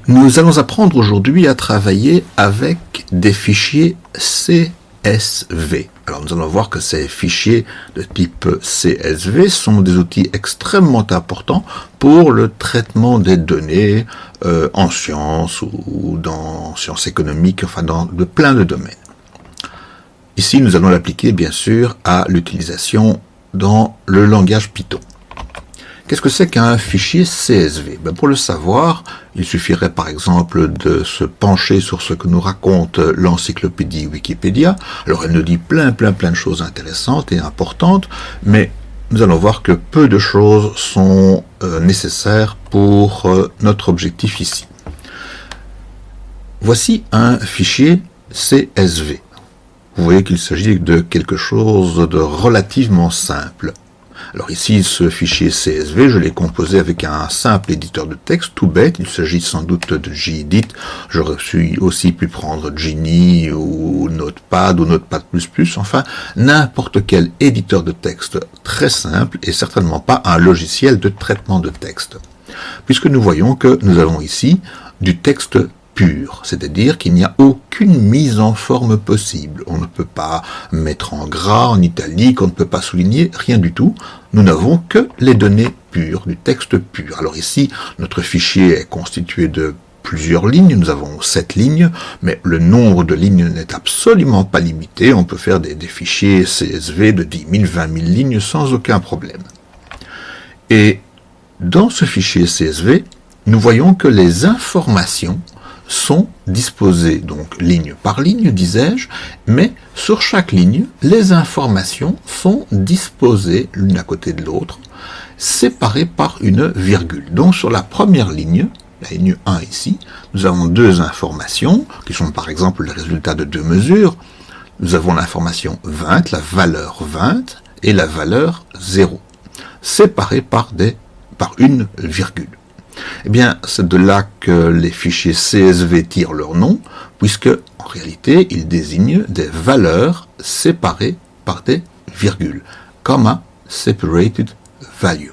Nous allons apprendre aujourd'hui à travailler avec des fichiers CSV. Alors nous allons voir que ces fichiers de type CSV sont des outils extrêmement importants pour le traitement des données en sciences ou dans sciences économiques, enfin dans plein de domaines. Ici, nous allons l'appliquer bien sûr à l'utilisation dans le langage Python. Qu'est-ce que c'est qu'un fichier CSV? Pour le savoir, il suffirait par exemple de se pencher sur ce que nous raconte l'encyclopédie Wikipédia. Alors elle nous dit plein de choses intéressantes et importantes, mais nous allons voir que peu de choses sont nécessaires pour notre objectif ici. Voici un fichier CSV. Vous voyez qu'il s'agit de quelque chose de relativement simple. Alors ici, ce fichier CSV, je l'ai composé avec un simple éditeur de texte, tout bête. Il s'agit sans doute de Gedit. J'aurais aussi pu prendre Geany ou Notepad ou Notepad++, enfin, n'importe quel éditeur de texte très simple et certainement pas un logiciel de traitement de texte. Puisque nous voyons que nous avons ici du texte pur, c'est-à-dire qu'il n'y a aucune mise en forme possible. On ne peut pas mettre en gras, en italique, on ne peut pas souligner, rien du tout. Nous n'avons que les données pures, du texte pur. Alors ici, notre fichier est constitué de plusieurs lignes, nous avons 7 lignes, mais le nombre de lignes n'est absolument pas limité. On peut faire des fichiers CSV de 10 000, 20 000 lignes sans aucun problème. Et dans ce fichier CSV, nous voyons que les informations sont disposées, donc ligne par ligne, disais-je, mais sur chaque ligne, les informations sont disposées l'une à côté de l'autre, séparées par une virgule. Donc sur la première ligne, la ligne 1 ici, nous avons deux informations, qui sont par exemple le résultat de deux mesures. Nous avons l'information 20, la valeur 20, et la valeur 0, séparées par une virgule. Eh bien, c'est de là que les fichiers CSV tirent leur nom, puisque, en réalité, ils désignent des valeurs séparées par des virgules, comma separated values.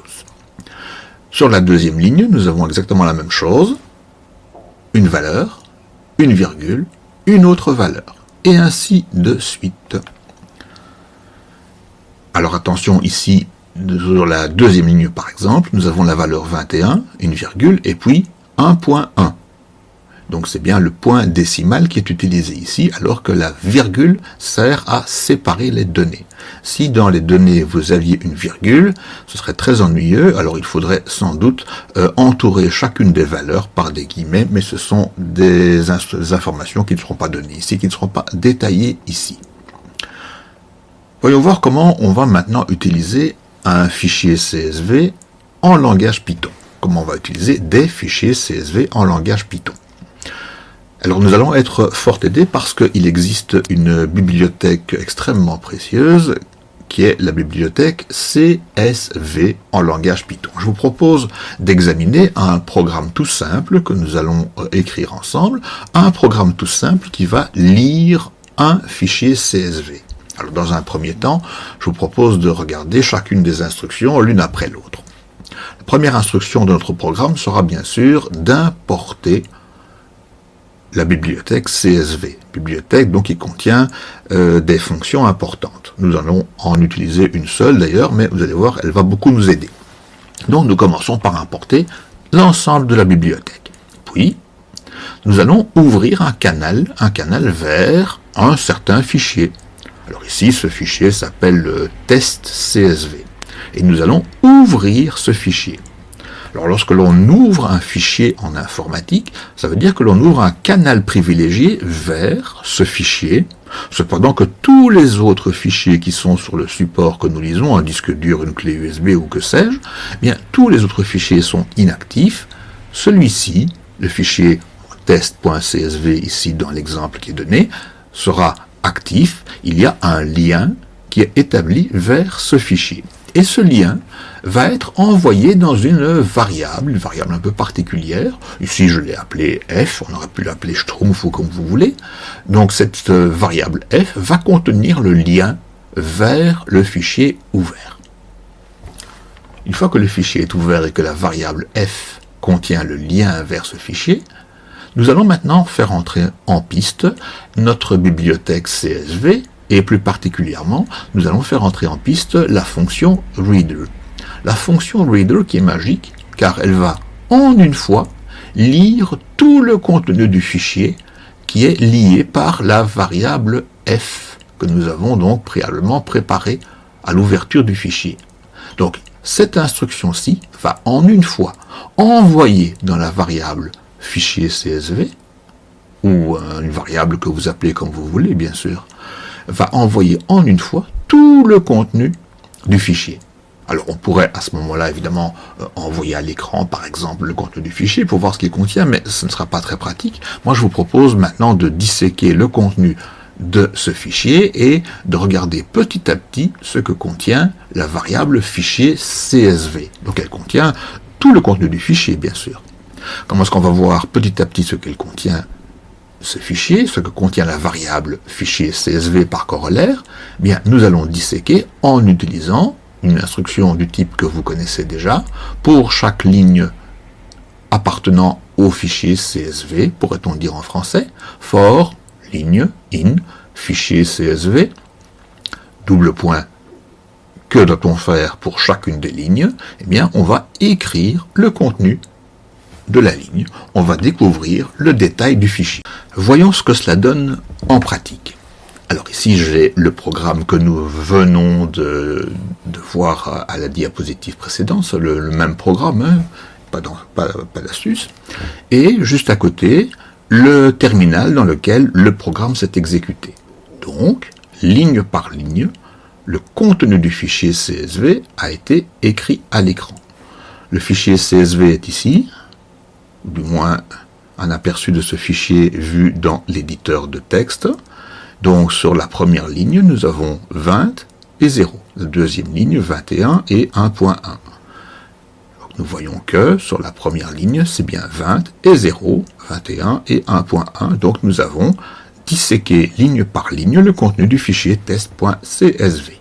Sur la deuxième ligne, nous avons exactement la même chose, une valeur, une virgule, une autre valeur, et ainsi de suite. Alors attention ici, sur la deuxième ligne, par exemple, nous avons la valeur 21, une virgule, et puis 1.1. Donc c'est bien le point décimal qui est utilisé ici, alors que la virgule sert à séparer les données. Si dans les données vous aviez une virgule, ce serait très ennuyeux, alors il faudrait sans doute entourer chacune des valeurs par des guillemets, mais ce sont des informations qui ne seront pas données ici, qui ne seront pas détaillées ici. Voyons voir comment on va maintenant utiliser un fichier CSV en langage Python. Comment on va utiliser des fichiers CSV en langage Python. Alors nous allons être fort aidés parce qu'il existe une bibliothèque extrêmement précieuse qui est la bibliothèque CSV en langage Python. Je vous propose d'examiner un programme tout simple que nous allons écrire ensemble, un programme tout simple qui va lire un fichier CSV. Alors dans un premier temps, je vous propose de regarder chacune des instructions l'une après l'autre. La première instruction de notre programme sera bien sûr d'importer la bibliothèque CSV. Bibliothèque donc qui contient des fonctions importantes. Nous allons en utiliser une seule d'ailleurs, mais vous allez voir, elle va beaucoup nous aider. Donc nous commençons par importer l'ensemble de la bibliothèque. Puis, nous allons ouvrir un canal vers un certain fichier. Alors ici, ce fichier s'appelle le test CSV. Et nous allons ouvrir ce fichier. Alors lorsque l'on ouvre un fichier en informatique, ça veut dire que l'on ouvre un canal privilégié vers ce fichier, cependant que tous les autres fichiers qui sont sur le support que nous lisons, un disque dur, une clé USB ou que sais-je, eh bien tous les autres fichiers sont inactifs. Celui-ci, le fichier test.csv ici dans l'exemple qui est donné, sera actif. Il y a un lien qui est établi vers ce fichier. Et ce lien va être envoyé dans une variable un peu particulière. Ici, je l'ai appelée f, on aurait pu l'appeler schtroumpf ou comme vous voulez. Donc cette variable f va contenir le lien vers le fichier ouvert. Une fois que le fichier est ouvert et que la variable f contient le lien vers ce fichier, Nous allons maintenant faire entrer en piste notre bibliothèque CSV et plus particulièrement, nous allons faire entrer en piste la fonction reader. La fonction reader qui est magique car elle va en une fois lire tout le contenu du fichier qui est lié par la variable f que nous avons donc préalablement préparée à l'ouverture du fichier. Donc cette instruction-ci va en une fois envoyer dans la variable fichier CSV, ou une variable que vous appelez comme vous voulez bien sûr, va envoyer en une fois tout le contenu du fichier. Alors on pourrait à ce moment-là évidemment envoyer à l'écran par exemple le contenu du fichier pour voir ce qu'il contient, mais ce ne sera pas très pratique. Moi je vous propose maintenant de disséquer le contenu de ce fichier et de regarder petit à petit ce que contient la variable fichier CSV. Donc elle contient tout le contenu du fichier bien sûr. Comment est-ce qu'on va voir petit à petit ce qu'elle contient, ce fichier, ce que contient la variable fichier CSV par corollaire? Eh bien, nous allons disséquer en utilisant une instruction du type que vous connaissez déjà. Pour chaque ligne appartenant au fichier CSV, pourrait-on dire en français, for ligne in fichier CSV, double point, que doit-on faire pour chacune des lignes? Eh bien, on va écrire le contenu de la ligne, on va découvrir le détail du fichier. Voyons ce que cela donne en pratique. Alors ici j'ai le programme que nous venons de voir à la diapositive précédente, le même programme, hein, pas d'astuce, et juste à côté le terminal dans lequel le programme s'est exécuté. Donc, ligne par ligne, le contenu du fichier CSV a été écrit à l'écran. Le fichier CSV est ici, du moins un aperçu de ce fichier vu dans l'éditeur de texte. Donc sur la première ligne, nous avons 20 et 0. La deuxième ligne, 21 et 1.1. Nous voyons que sur la première ligne, c'est bien 20 et 0, 21 et 1.1. Donc nous avons disséqué ligne par ligne le contenu du fichier test.csv.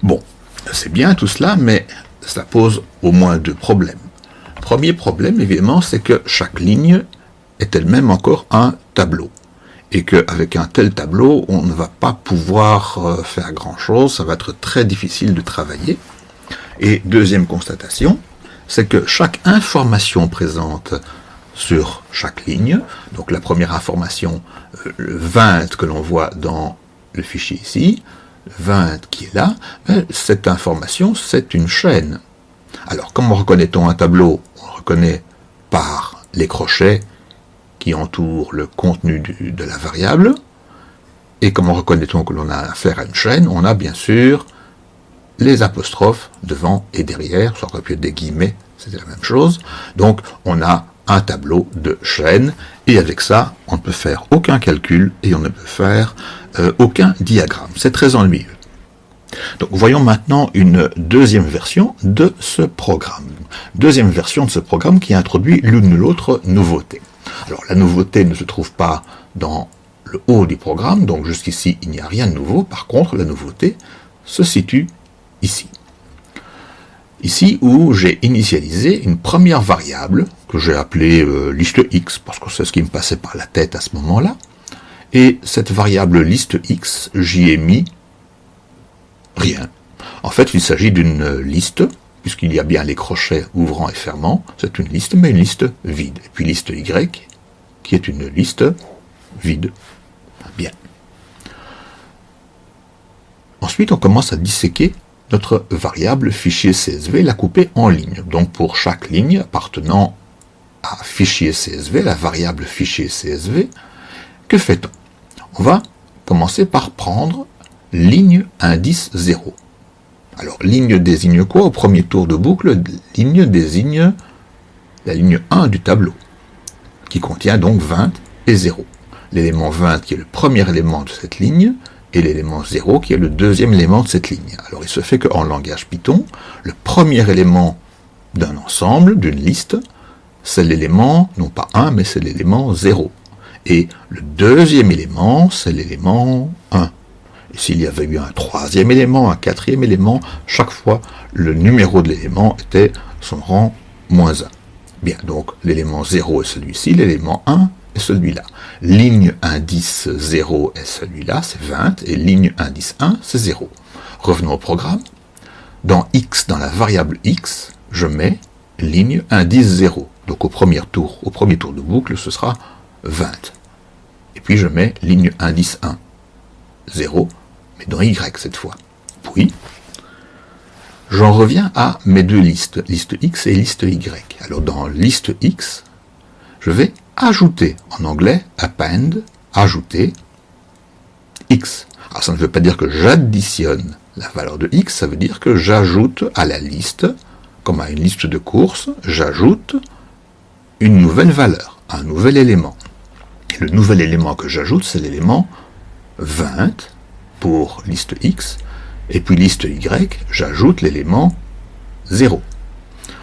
Bon, c'est bien tout cela, mais ça pose au moins deux problèmes. Premier problème, évidemment, c'est que chaque ligne est elle-même encore un tableau. Et qu'avec un tel tableau, on ne va pas pouvoir faire grand-chose, ça va être très difficile de travailler. Et deuxième constatation, c'est que chaque information présente sur chaque ligne, donc la première information, le 20 que l'on voit dans le fichier ici, 20 qui est là, cette information, c'est une chaîne. Alors, comment reconnaît-on un tableau? On le reconnaît par les crochets qui entourent le contenu de la variable. Et comment reconnaît-on que l'on a affaire à une chaîne? On a bien sûr les apostrophes devant et derrière, ça aurait pu être des guillemets, c'était la même chose. Donc, on a un tableau de chaîne, et avec ça, on ne peut faire aucun calcul et on ne peut faire aucun diagramme. C'est très ennuyeux. Donc voyons maintenant une deuxième version de ce programme. Deuxième version de ce programme qui introduit l'une ou l'autre nouveauté. Alors la nouveauté ne se trouve pas dans le haut du programme, donc jusqu'ici il n'y a rien de nouveau. Par contre, la nouveauté se situe ici. Ici où j'ai initialisé une première variable que j'ai appelée liste X, parce que c'est ce qui me passait par la tête à ce moment-là. Et cette variable liste X, j'y ai mis rien. En fait, il s'agit d'une liste, puisqu'il y a bien les crochets ouvrant et fermant. C'est une liste, mais une liste vide. Et puis liste Y, qui est une liste vide. Bien. Ensuite, on commence à disséquer notre variable fichier CSV, la couper en lignes. Donc pour chaque ligne appartenant à fichier CSV, la variable fichier CSV, que fait-on? On va commencer par prendre ligne indice 0. Alors, ligne désigne quoi? Au premier tour de boucle, ligne désigne la ligne 1 du tableau, qui contient donc 20 et 0. L'élément 20 qui est le premier élément de cette ligne, et l'élément 0 qui est le deuxième élément de cette ligne. Alors, il se fait qu'en langage Python, le premier élément d'un ensemble, d'une liste, c'est l'élément, non pas 1, mais c'est l'élément 0. Et le deuxième élément, c'est l'élément 1. Et s'il y avait eu un troisième élément, un quatrième élément, chaque fois, le numéro de l'élément était son rang -1. Bien, donc l'élément 0 est celui-ci, l'élément 1 est celui-là. Ligne indice 0 est celui-là, c'est 20, et ligne indice 1, c'est 0. Revenons au programme. Dans x, dans la variable x, je mets ligne indice 0. Donc au premier tour de boucle, ce sera 20. Et puis je mets ligne indice 1, 0, mais dans y cette fois. Puis, j'en reviens à mes deux listes, liste x et liste y. Alors dans liste x, je vais ajouter, en anglais, append, ajouter x. Alors ça ne veut pas dire que j'additionne la valeur de x, ça veut dire que j'ajoute à la liste, comme à une liste de courses, j'ajoute une nouvelle valeur, un nouvel élément. Et le nouvel élément que j'ajoute, c'est l'élément 20 pour liste x, et puis liste y, j'ajoute l'élément 0.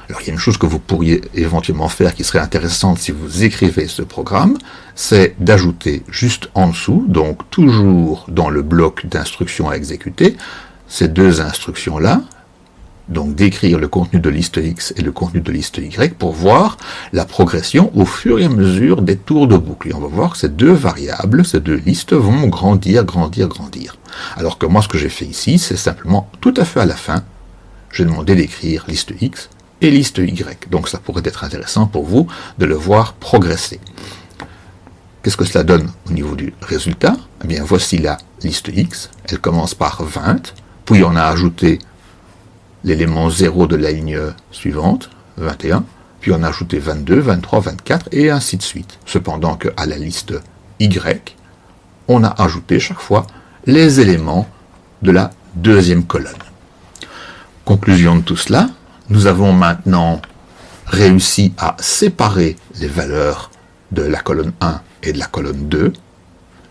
Alors il y a une chose que vous pourriez éventuellement faire qui serait intéressante si vous écrivez ce programme, c'est d'ajouter juste en dessous, donc toujours dans le bloc d'instructions à exécuter, ces deux instructions-là, donc d'écrire le contenu de liste X et le contenu de liste Y pour voir la progression au fur et à mesure des tours de boucle. Et on va voir que ces deux variables, ces deux listes vont grandir. Alors que moi, ce que j'ai fait ici, c'est simplement, tout à fait à la fin, j'ai demandé d'écrire liste X et liste Y. Donc ça pourrait être intéressant pour vous de le voir progresser. Qu'est-ce que cela donne au niveau du résultat? Eh bien, voici la liste X. Elle commence par 20, puis on a ajouté l'élément 0 de la ligne suivante, 21, puis on a ajouté 22, 23, 24, et ainsi de suite. Cependant qu'à la liste Y, on a ajouté chaque fois les éléments de la deuxième colonne. Conclusion de tout cela, nous avons maintenant réussi à séparer les valeurs de la colonne 1 et de la colonne 2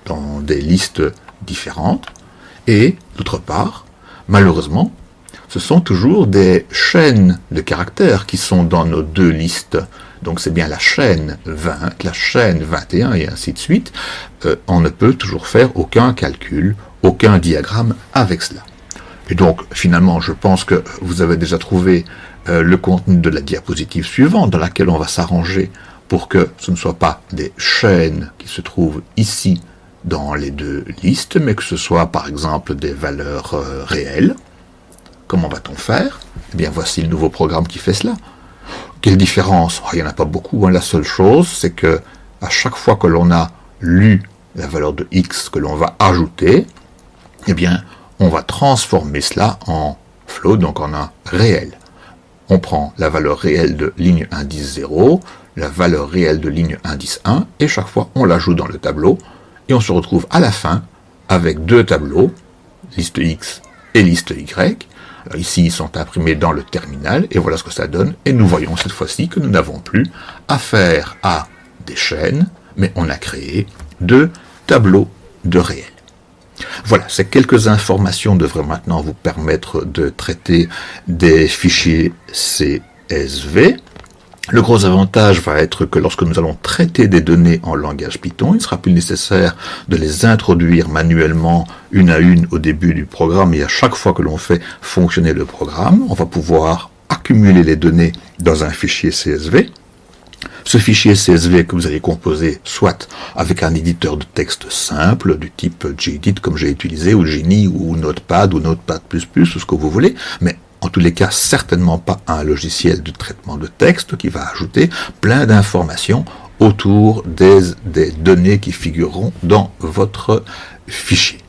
dans des listes différentes, et d'autre part, malheureusement, ce sont toujours des chaînes de caractères qui sont dans nos deux listes. Donc c'est bien la chaîne 20, la chaîne 21 et ainsi de suite. On ne peut toujours faire aucun calcul, aucun diagramme avec cela. Et donc finalement, je pense que vous avez déjà trouvé le contenu de la diapositive suivante dans laquelle on va s'arranger pour que ce ne soit pas des chaînes qui se trouvent ici dans les deux listes, mais que ce soit par exemple des valeurs réelles. Comment va-t-on faire? Eh bien, voici le nouveau programme qui fait cela. Quelle différence? Il n'y en a pas beaucoup. La seule chose, c'est que à chaque fois que l'on a lu la valeur de x que l'on va ajouter, eh bien, on va transformer cela en float, donc en un réel. On prend la valeur réelle de ligne indice 0, la valeur réelle de ligne indice 1, et chaque fois, on l'ajoute dans le tableau, et on se retrouve à la fin avec deux tableaux, liste x et liste y. Alors ici, ils sont imprimés dans le terminal, et voilà ce que ça donne. Et nous voyons cette fois-ci que nous n'avons plus affaire à des chaînes, mais on a créé deux tableaux de réel. Voilà, ces quelques informations devraient maintenant vous permettre de traiter des fichiers CSV. Le gros avantage va être que lorsque nous allons traiter des données en langage Python, il ne sera plus nécessaire de les introduire manuellement une à une au début du programme et à chaque fois que l'on fait fonctionner le programme, on va pouvoir accumuler les données dans un fichier CSV. Ce fichier CSV que vous allez composer soit avec un éditeur de texte simple du type Gedit comme j'ai utilisé, ou Genie, ou Notepad, ou Notepad++, ou ce que vous voulez, mais en tous les cas, certainement pas un logiciel de traitement de texte qui va ajouter plein d'informations autour des données qui figureront dans votre fichier.